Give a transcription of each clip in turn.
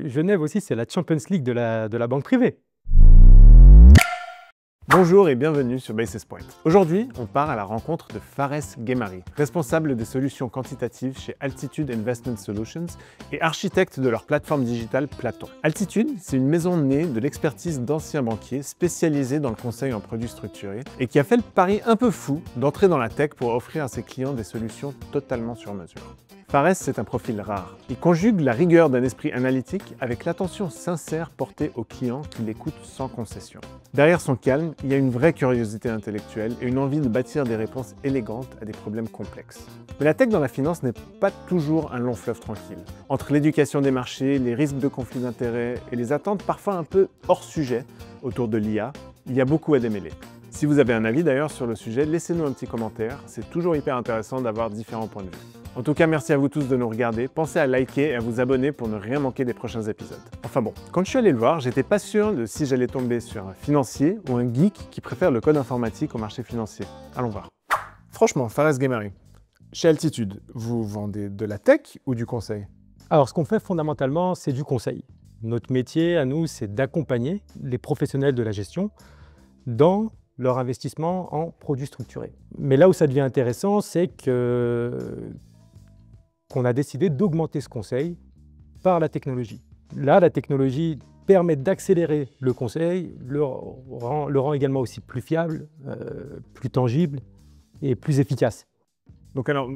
Genève aussi, c'est la Champions League de la banque privée. Bonjour et bienvenue sur Basis Point. Aujourd'hui, on part à la rencontre de Fares Guémari, responsable des solutions quantitatives chez Altitude Investment Solutions et architecte de leur plateforme digitale Platon. Altitude, c'est une maison née de l'expertise d'anciens banquiers spécialisés dans le conseil en produits structurés et qui a fait le pari un peu fou d'entrer dans la tech pour offrir à ses clients des solutions totalement sur mesure. Fares, c'est un profil rare. Il conjugue la rigueur d'un esprit analytique avec l'attention sincère portée aux clients qui l'écoutent sans concession. Derrière son calme, il y a une vraie curiosité intellectuelle et une envie de bâtir des réponses élégantes à des problèmes complexes. Mais la tech dans la finance n'est pas toujours un long fleuve tranquille. Entre l'éducation des marchés, les risques de conflits d'intérêts et les attentes parfois un peu hors sujet autour de l'IA, il y a beaucoup à démêler. Si vous avez un avis d'ailleurs sur le sujet, laissez-nous un petit commentaire, c'est toujours hyper intéressant d'avoir différents points de vue. En tout cas, merci à vous tous de nous regarder. Pensez à liker et à vous abonner pour ne rien manquer des prochains épisodes. Enfin bon, quand je suis allé le voir, j'étais pas sûr de si j'allais tomber sur un financier ou un geek qui préfère le code informatique au marché financier. Allons voir. Franchement, Fares Guémari, chez Altitude, vous vendez de la tech ou du conseil? Alors, ce qu'on fait fondamentalement, c'est du conseil. Notre métier, à nous, c'est d'accompagner les professionnels de la gestion dans leur investissement en produits structurés. Mais là où ça devient intéressant, c'est qu'on a décidé d'augmenter ce conseil par la technologie. Là, la technologie permet d'accélérer le conseil, le rend également aussi plus fiable, plus tangible et plus efficace. Donc alors,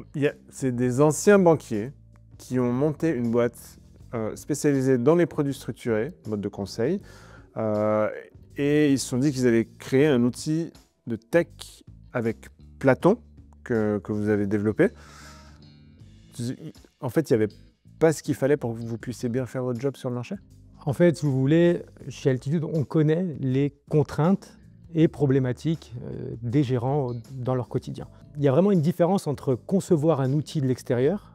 c'est des anciens banquiers qui ont monté une boîte spécialisée dans les produits structurés, mode de conseil, et ils se sont dit qu'ils allaient créer un outil de tech avec Platon que vous avez développé. En fait, il n'y avait pas ce qu'il fallait pour que vous puissiez bien faire votre job sur le marché? En fait, si vous voulez, chez Altitude, on connaît les contraintes et problématiques des gérants dans leur quotidien. Il y a vraiment une différence entre concevoir un outil de l'extérieur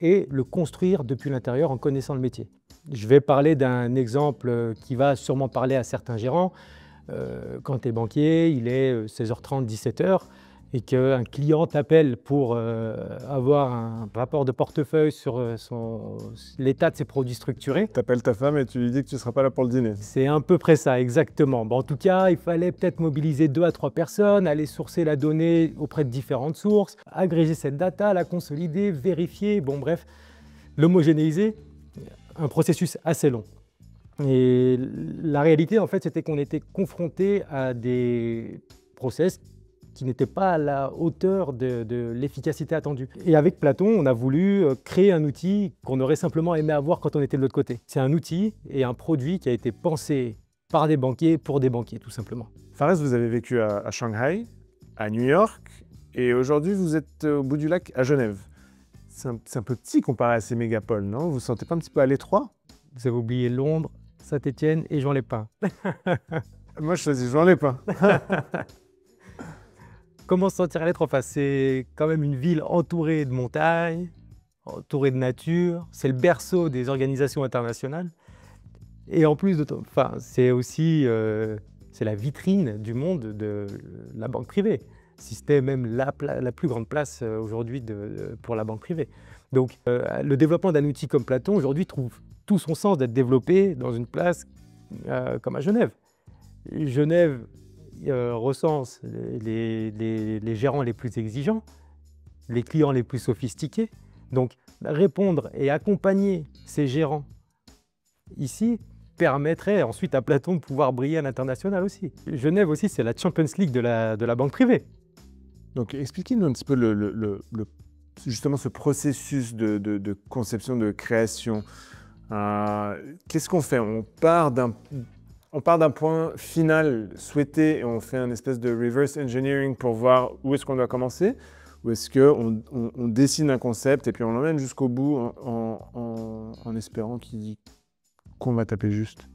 et le construire depuis l'intérieur en connaissant le métier. Je vais parler d'un exemple qui va sûrement parler à certains gérants. Quand tu es banquier, il est 16h30, 17h, et qu'un client t'appelle pour avoir un rapport de portefeuille sur l'état de ses produits structurés. Tu appelles ta femme et tu lui dis que tu ne seras pas là pour le dîner. C'est à peu près ça, exactement. Bon, en tout cas, il fallait peut-être mobiliser 2 à 3 personnes, aller sourcer la donnée auprès de différentes sources, agréger cette data, la consolider, vérifier, bon bref, l'homogénéiser, un processus assez long. Et la réalité, en fait, c'était qu'on était confronté à des process qui n'étaient pas à la hauteur de l'efficacité attendue. Et avec Platon, on a voulu créer un outil qu'on aurait simplement aimé avoir quand on était de l'autre côté. C'est un outil et un produit qui a été pensé par des banquiers, pour des banquiers, tout simplement. Fares, vous avez vécu à Shanghai, à New York, et aujourd'hui vous êtes au bout du lac à Genève. C'est un peu petit comparé à ces mégapoles, non? Vous vous sentez pas un petit peu à l'étroit? Vous avez oublié Londres, Saint-Étienne et Juan-les-Pins. Moi, je choisis Juan-les-Pins. Comment se sentir à l'étroit? C'est quand même une ville entourée de montagnes, entourée de nature. C'est le berceau des organisations internationales. Et en plus, c'est aussi c'est la vitrine du monde de la banque privée. Si c'était même la plus grande place aujourd'hui pour la banque privée. Donc, le développement d'un outil comme Platon aujourd'hui trouve tout son sens d'être développé dans une place comme à Genève. Genève recense les gérants les plus exigeants, les clients les plus sophistiqués. Donc, répondre et accompagner ces gérants ici permettrait ensuite à Platon de pouvoir briller à l'international aussi. Genève aussi, c'est la Champions League de la banque privée. Donc, expliquez-nous un petit peu justement ce processus de conception, de création. Qu'est-ce qu'on fait? On part d'un point final souhaité et on fait un espèce de reverse engineering pour voir où est-ce qu'on doit commencer? Ou est-ce qu'on dessine un concept et puis on l'emmène jusqu'au bout en espérant qu'on va taper juste?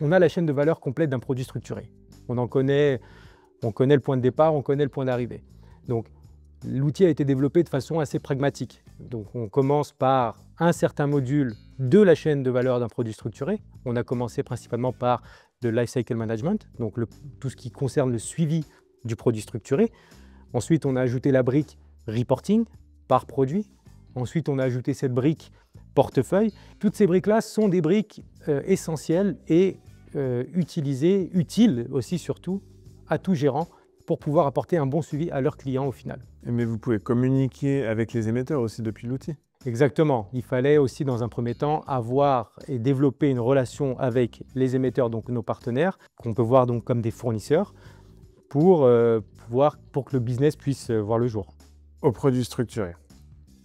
On a la chaîne de valeur complète d'un produit structuré. On connaît le point de départ, on connaît le point d'arrivée. Donc, l'outil a été développé de façon assez pragmatique. Donc, on commence par un certain module de la chaîne de valeur d'un produit structuré. On a commencé principalement par le lifecycle management, donc tout ce qui concerne le suivi du produit structuré. Ensuite, on a ajouté la brique reporting par produit. Ensuite, on a ajouté cette brique portefeuille. Toutes ces briques-là sont des briques essentielles et utiles aussi surtout à tout gérant pour pouvoir apporter un bon suivi à leurs clients au final. Mais vous pouvez communiquer avec les émetteurs aussi depuis l'outil. Exactement. Il fallait aussi dans un premier temps avoir et développer une relation avec les émetteurs, donc nos partenaires, qu'on peut voir donc comme des fournisseurs, pour que le business puisse voir le jour. Aux produits structurés.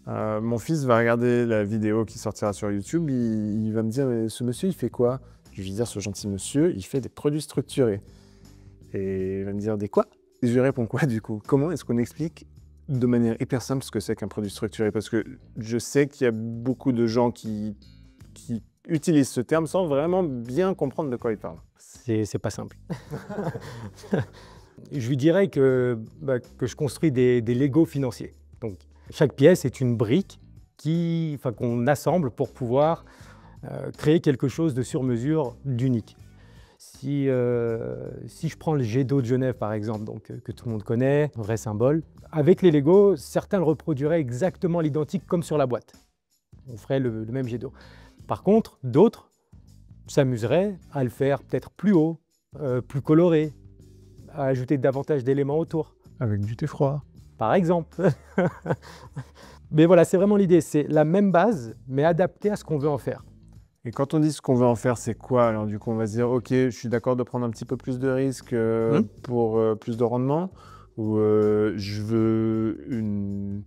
Mon fils va regarder la vidéo qui sortira sur YouTube, il va me dire « ce monsieur, il fait quoi ?» Je vais dire « ce gentil monsieur, il fait des produits structurés. » Et il va me dire « des quoi ?» Et je lui réponds quoi du coup? Comment est-ce qu'on explique de manière hyper simple ce que c'est qu'un produit structuré? Parce que je sais qu'il y a beaucoup de gens qui utilisent ce terme sans vraiment bien comprendre de quoi ils parlent. C'est pas simple. Je lui dirais que je construis des Lego financiers. Donc, chaque pièce est une brique qu'on assemble pour pouvoir créer quelque chose de sur mesure, d'unique. Si je prends le jet d'eau de Genève, par exemple, que tout le monde connaît, un vrai symbole, avec les Lego, certains le reproduiraient exactement l'identique comme sur la boîte. On ferait le même jet d'eau. Par contre, d'autres s'amuseraient à le faire peut-être plus haut, plus coloré, à ajouter davantage d'éléments autour. Avec du thé froid. Par exemple. Mais voilà, c'est vraiment l'idée. C'est la même base, mais adaptée à ce qu'on veut en faire. Et quand on dit ce qu'on veut en faire, c'est quoi? Alors du coup, on va se dire, ok, je suis d'accord de prendre un petit peu plus de risques pour plus de rendement, ou je veux une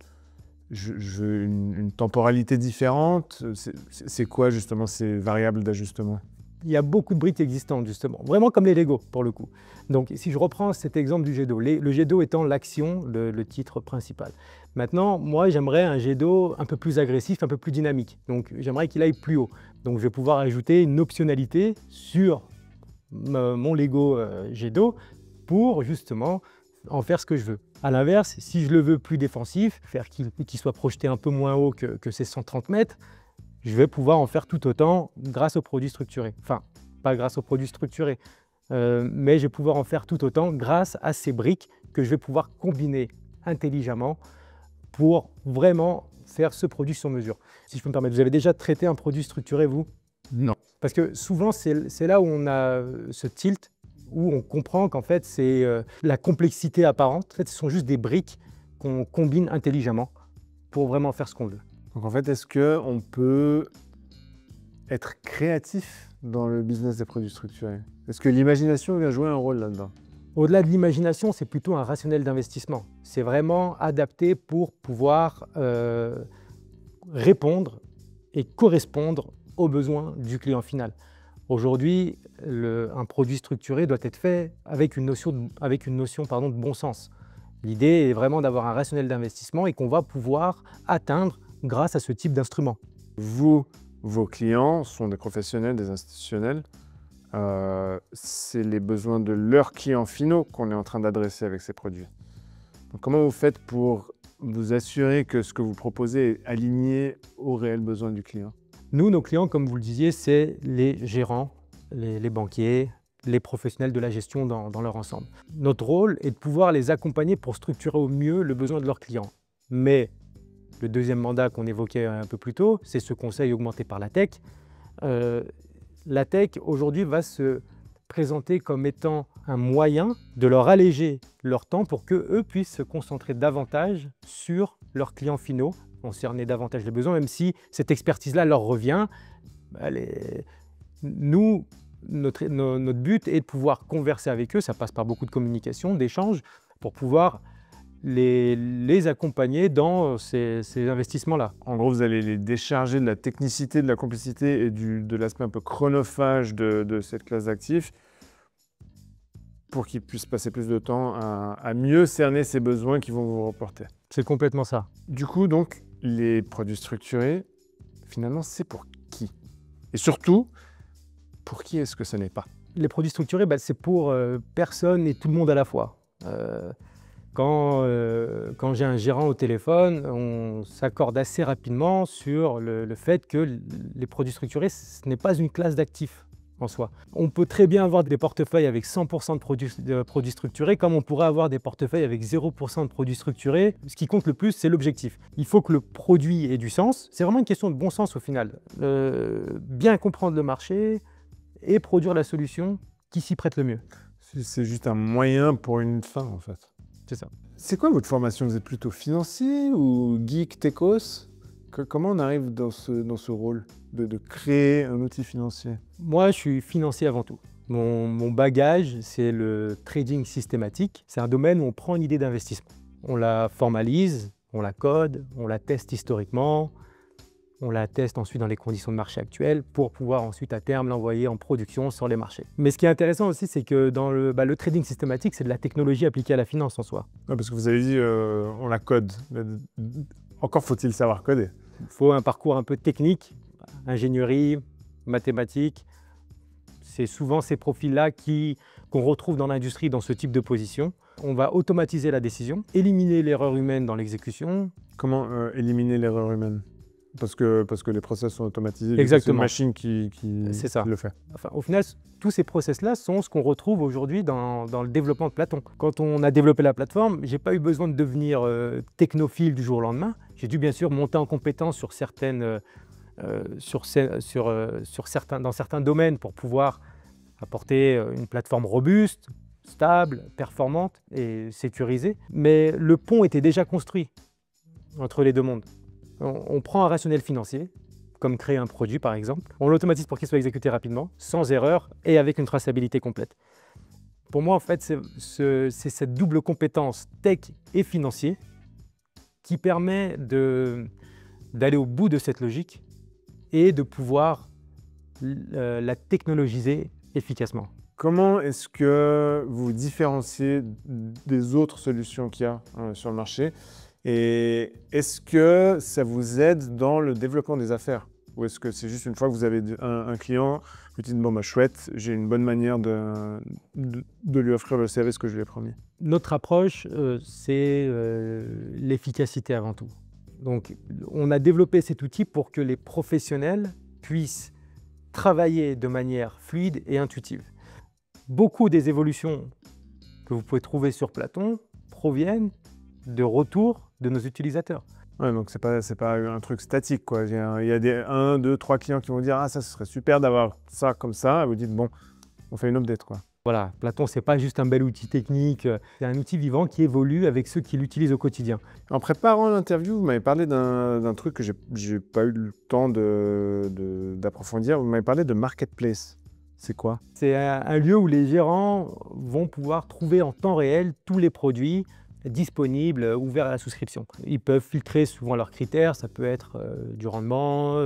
temporalité différente. C'est quoi justement ces variables d'ajustement? Il y a beaucoup de briques existantes justement, vraiment comme les Lego pour le coup. Donc si je reprends cet exemple du jet d'eau, le jet d'eau étant l'action, le titre principal. Maintenant, moi j'aimerais un jet d'eau un peu plus agressif, un peu plus dynamique. Donc j'aimerais qu'il aille plus haut. Donc je vais pouvoir ajouter une optionnalité sur mon Lego jet d'eau pour justement en faire ce que je veux. À l'inverse, si je le veux plus défensif, faire qu'il soit projeté un peu moins haut que ces 130 mètres, je vais pouvoir en faire tout autant grâce aux produits structurés. Enfin, pas grâce aux produits structurés, mais je vais pouvoir en faire tout autant grâce à ces briques que je vais pouvoir combiner intelligemment pour vraiment faire ce produit sur mesure. Si je peux me permettre, vous avez déjà traité un produit structuré, vous? Non. Parce que souvent, c'est là où on a ce tilt, où on comprend qu'en fait, c'est la complexité apparente. En fait, ce sont juste des briques qu'on combine intelligemment pour vraiment faire ce qu'on veut. Donc en fait, est-ce qu'on peut être créatif dans le business des produits structurés? Est-ce que l'imagination vient jouer un rôle là-dedans? Au-delà de l'imagination, c'est plutôt un rationnel d'investissement. C'est vraiment adapté pour pouvoir répondre et correspondre aux besoins du client final. Aujourd'hui, un produit structuré doit être fait avec une notion de bon sens. L'idée est vraiment d'avoir un rationnel d'investissement et qu'on va pouvoir atteindre grâce à ce type d'instrument. Vous, vos clients sont des professionnels, des institutionnels. C'est les besoins de leurs clients finaux qu'on est en train d'adresser avec ces produits. Donc, comment vous faites pour vous assurer que ce que vous proposez est aligné aux réels besoins du client? Nous, nos clients, comme vous le disiez, c'est les gérants, les banquiers, les professionnels de la gestion dans leur ensemble. Notre rôle est de pouvoir les accompagner pour structurer au mieux le besoin de leurs clients. Mais le deuxième mandat qu'on évoquait un peu plus tôt, c'est ce conseil augmenté par la tech. La tech, aujourd'hui, va se présenter comme étant un moyen de leur alléger leur temps pour qu'eux puissent se concentrer davantage sur leurs clients finaux, concerner davantage les besoins, même si cette expertise-là leur revient. Nous, notre but est de pouvoir converser avec eux, ça passe par beaucoup de communication, d'échanges, pour pouvoir les accompagner dans ces investissements-là. En gros, vous allez les décharger de la technicité, de la complexité et de l'aspect un peu chronophage de cette classe d'actifs pour qu'ils puissent passer plus de temps à mieux cerner ces besoins qui vont vous reporter. C'est complètement ça. Du coup, donc, les produits structurés, finalement, c'est pour qui? Et surtout, pour qui est-ce que ce n'est pas? Les produits structurés, c'est pour personne et tout le monde à la fois. Quand j'ai un gérant au téléphone, on s'accorde assez rapidement sur le fait que les produits structurés, ce n'est pas une classe d'actifs en soi. On peut très bien avoir des portefeuilles avec 100% de produits structurés, comme on pourrait avoir des portefeuilles avec 0% de produits structurés. Ce qui compte le plus, c'est l'objectif. Il faut que le produit ait du sens. C'est vraiment une question de bon sens au final. Bien comprendre le marché et produire la solution qui s'y prête le mieux. C'est juste un moyen pour une fin, en fait. C'est ça. C'est quoi votre formation? Vous êtes plutôt financier ou geek techos? Comment on arrive dans ce rôle de créer un outil financier? Moi, je suis financier avant tout. Mon bagage, c'est le trading systématique. C'est un domaine où on prend une idée d'investissement. On la formalise, on la code, on la teste historiquement, on la teste ensuite dans les conditions de marché actuelles pour pouvoir ensuite à terme l'envoyer en production sur les marchés. Mais ce qui est intéressant aussi, c'est que dans le trading systématique, c'est de la technologie appliquée à la finance en soi. Ouais, parce que vous avez dit on la code. Encore faut-il savoir coder. Il faut un parcours un peu technique, ingénierie, mathématiques. C'est souvent ces profils-là qu'on retrouve dans l'industrie dans ce type de position. On va automatiser la décision, éliminer l'erreur humaine dans l'exécution. Comment éliminer l'erreur humaine? Parce que les process sont automatisés. Exactement. C'est une machine qui le fait. Enfin, au final, tous ces process-là sont ce qu'on retrouve aujourd'hui dans le développement de Platon. Quand on a développé la plateforme, je n'ai pas eu besoin de devenir technophile du jour au lendemain. J'ai dû bien sûr monter en compétence sur dans certains domaines pour pouvoir apporter une plateforme robuste, stable, performante et sécurisée. Mais le pont était déjà construit entre les deux mondes. On prend un rationnel financier, comme créer un produit par exemple, on l'automatise pour qu'il soit exécuté rapidement, sans erreur et avec une traçabilité complète. Pour moi, en fait, c'est cette double compétence tech et financier qui permet d'aller au bout de cette logique et de pouvoir la technologiser efficacement. Comment est-ce que vous vous différenciez des autres solutions qu'il y a sur le marché? Et est-ce que ça vous aide dans le développement des affaires? Ou est-ce que c'est juste une fois que vous avez un client, vous dites bon bah chouette, j'ai une bonne manière de lui offrir le service que je lui ai promis? Notre approche, c'est l'efficacité avant tout. Donc on a développé cet outil pour que les professionnels puissent travailler de manière fluide et intuitive. Beaucoup des évolutions que vous pouvez trouver sur Platon proviennent de retours de nos utilisateurs. Ouais, donc c'est pas un truc statique, quoi. Il y a 1, 2, 3 clients qui vont dire « Ah, ça, ce serait super d'avoir ça comme ça ». Et vous dites « Bon, on fait une update, quoi ». Voilà, Platon, c'est pas juste un bel outil technique, c'est un outil vivant qui évolue avec ceux qui l'utilisent au quotidien. En préparant l'interview, vous m'avez parlé d'un truc que j'ai pas eu le temps d'approfondir. Vous m'avez parlé de marketplace. C'est quoi? C'est un lieu où les gérants vont pouvoir trouver en temps réel tous les produits disponibles, ouverts à la souscription. Ils peuvent filtrer souvent leurs critères, ça peut être du rendement,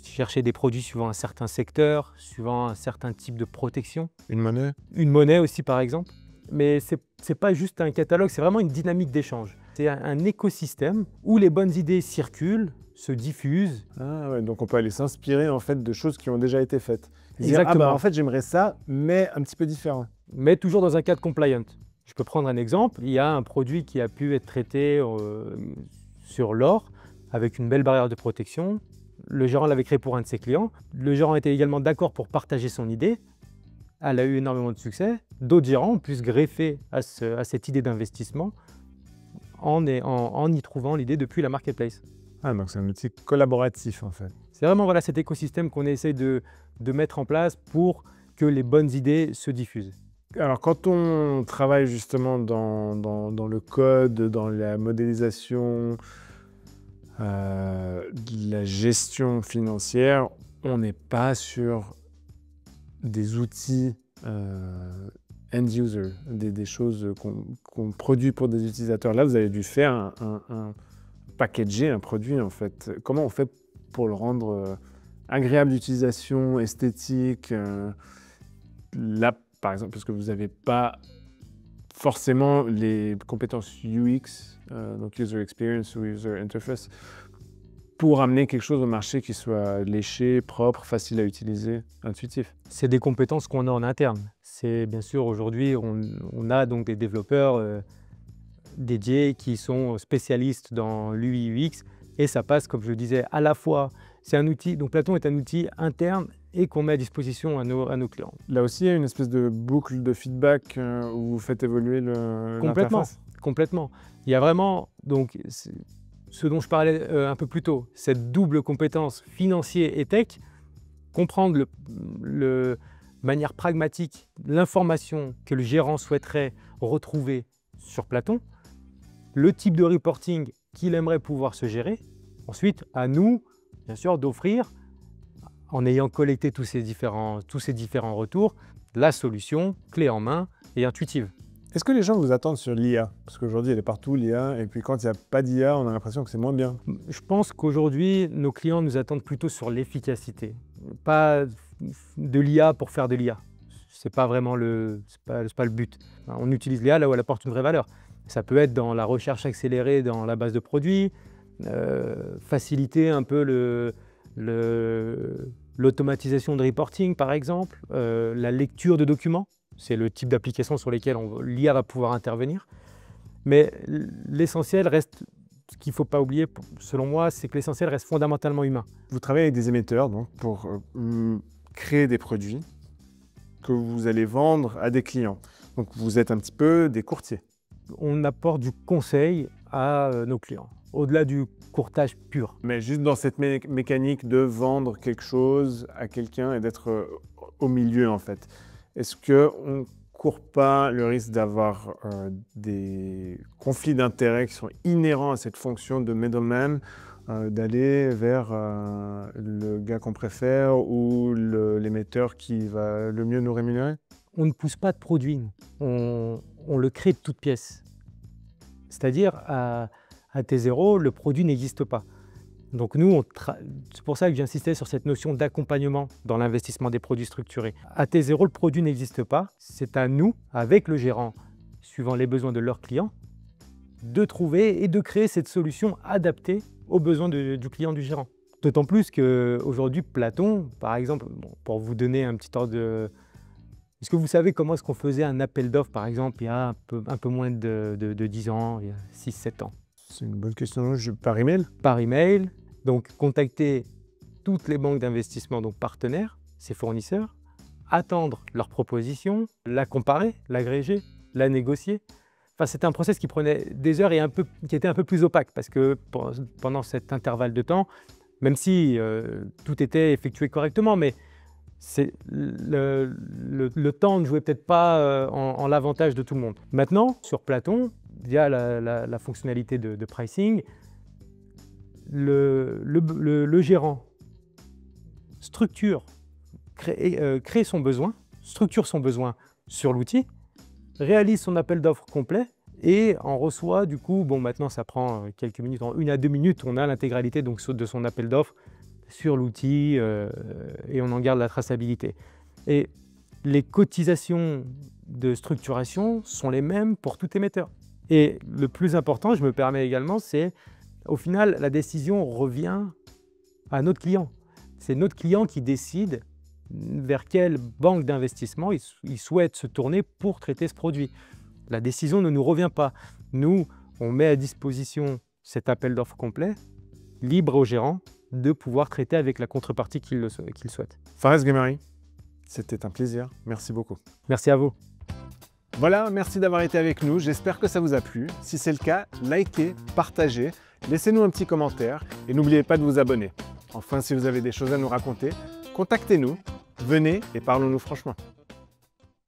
chercher des produits suivant un certain secteur, suivant un certain type de protection. Une monnaie? Une monnaie aussi par exemple. Mais c'est pas juste un catalogue, c'est vraiment une dynamique d'échange. C'est un écosystème où les bonnes idées circulent, se diffusent. Ah ouais, donc on peut aller s'inspirer en fait de choses qui ont déjà été faites. Exactement. Dire, ah bah en fait j'aimerais ça, mais un petit peu différent. Mais toujours dans un cadre compliant. Je peux prendre un exemple, il y a un produit qui a pu être traité sur l'or avec une belle barrière de protection. Le gérant l'avait créé pour un de ses clients. Le gérant était également d'accord pour partager son idée. Elle a eu énormément de succès. D'autres gérants ont pu se greffer à cette idée d'investissement en y trouvant l'idée depuis la marketplace. Ah, donc c'est un outil collaboratif en fait. C'est vraiment voilà, cet écosystème qu'on essaie de mettre en place pour que les bonnes idées se diffusent. Alors quand on travaille justement dans le code, dans la modélisation, de la gestion financière, on n'est pas sur des outils end-user, des choses qu'on produit pour des utilisateurs. Là, vous avez dû faire un packager un produit en fait. Comment on fait pour le rendre agréable d'utilisation, esthétique? Là, par exemple, parce que vous n'avez pas forcément les compétences UX, donc User Experience ou User Interface, pour amener quelque chose au marché qui soit léché, propre, facile à utiliser, intuitif. C'est des compétences qu'on a en interne. C'est bien sûr aujourd'hui, on a donc des développeurs dédiés qui sont spécialistes dans l'UI/UX et ça passe, comme je le disais, à la fois, c'est un outil, donc Platon est un outil interne et qu'on met à disposition à nos clients. Là aussi, il y a une espèce de boucle de feedback où vous faites évoluer l'interface. Complètement. Il y a vraiment, donc, ce dont je parlais un peu plus tôt, cette double compétence financier et tech, comprendre de manière pragmatique l'information que le gérant souhaiterait retrouver sur Platon, le type de reporting qu'il aimerait pouvoir se gérer. Ensuite, à nous, bien sûr, d'offrir, en ayant collecté tous ces différents retours, la solution clé en main et intuitive. Est-ce que les gens vous attendent sur l'IA? Parce qu'aujourd'hui, elle est partout, l'IA, et puis quand il n'y a pas d'IA, on a l'impression que c'est moins bien. Je pense qu'aujourd'hui, nos clients nous attendent plutôt sur l'efficacité, pas de l'IA pour faire de l'IA. C'est pas vraiment c'est pas le but. On utilise l'IA là où elle apporte une vraie valeur. Ça peut être dans la recherche accélérée dans la base de produits, faciliter un peu l'automatisation de reporting par exemple, la lecture de documents. C'est le type d'application sur lesquelles l'IA va pouvoir intervenir. Mais l'essentiel reste, ce qu'il ne faut pas oublier, selon moi, c'est que l'essentiel reste fondamentalement humain. Vous travaillez avec des émetteurs donc, pour créer des produits que vous allez vendre à des clients. Donc vous êtes un petit peu des courtiers. On apporte du conseil à nos clients, au-delà du courtage pur. Mais juste dans cette mécanique de vendre quelque chose à quelqu'un et d'être au milieu en fait. Est-ce qu'on ne court pas le risque d'avoir des conflits d'intérêts qui sont inhérents à cette fonction de middleman, d'aller vers le gars qu'on préfère ou l'émetteur qui va le mieux nous rémunérer? On ne pousse pas de produit, on le crée de toutes pièces. C'est-à-dire, à T0, le produit n'existe pas. Donc nous, c'est pour ça que j'insistais sur cette notion d'accompagnement dans l'investissement des produits structurés. À T0, le produit n'existe pas. C'est à nous, avec le gérant, suivant les besoins de leurs clients, de trouver et de créer cette solution adaptée aux besoins du client du gérant. D'autant plus qu'aujourd'hui, Platon, par exemple, pour vous donner un petit ordre de... Est-ce que vous savez comment est-ce qu'on faisait un appel d'offres, par exemple, il y a un peu moins de 10 ans, il y a 6-7 ans? C'est une bonne question. Par email? Par email. Donc, contacter toutes les banques d'investissement, donc partenaires, ses fournisseurs, attendre leurs propositions, la comparer, l'agréger, la négocier. Enfin, c'était un process qui prenait des heures et qui était un peu plus opaque parce que pendant cet intervalle de temps, même si tout était effectué correctement, mais le temps ne jouait peut-être pas en l'avantage de tout le monde. Maintenant, sur Platon, via la fonctionnalité de pricing, le gérant crée son besoin, structure son besoin sur l'outil, réalise son appel d'offres complet et en reçoit du coup, maintenant ça prend quelques minutes, en 1 à 2 minutes, on a l'intégralité de son appel d'offres sur l'outil et on en garde la traçabilité. Et les cotisations de structuration sont les mêmes pour tout émetteur. Et le plus important, je me permets également, c'est au final, la décision revient à notre client. C'est notre client qui décide vers quelle banque d'investissement il souhaite se tourner pour traiter ce produit. La décision ne nous revient pas. Nous, on met à disposition cet appel d'offres complet, libre au gérant de pouvoir traiter avec la contrepartie qu'il souhaite. Fares Ghemari, c'était un plaisir. Merci beaucoup. Merci à vous. Voilà, merci d'avoir été avec nous. J'espère que ça vous a plu. Si c'est le cas, likez, partagez, laissez-nous un petit commentaire et n'oubliez pas de vous abonner. Enfin, si vous avez des choses à nous raconter, contactez-nous, venez et parlons-nous franchement.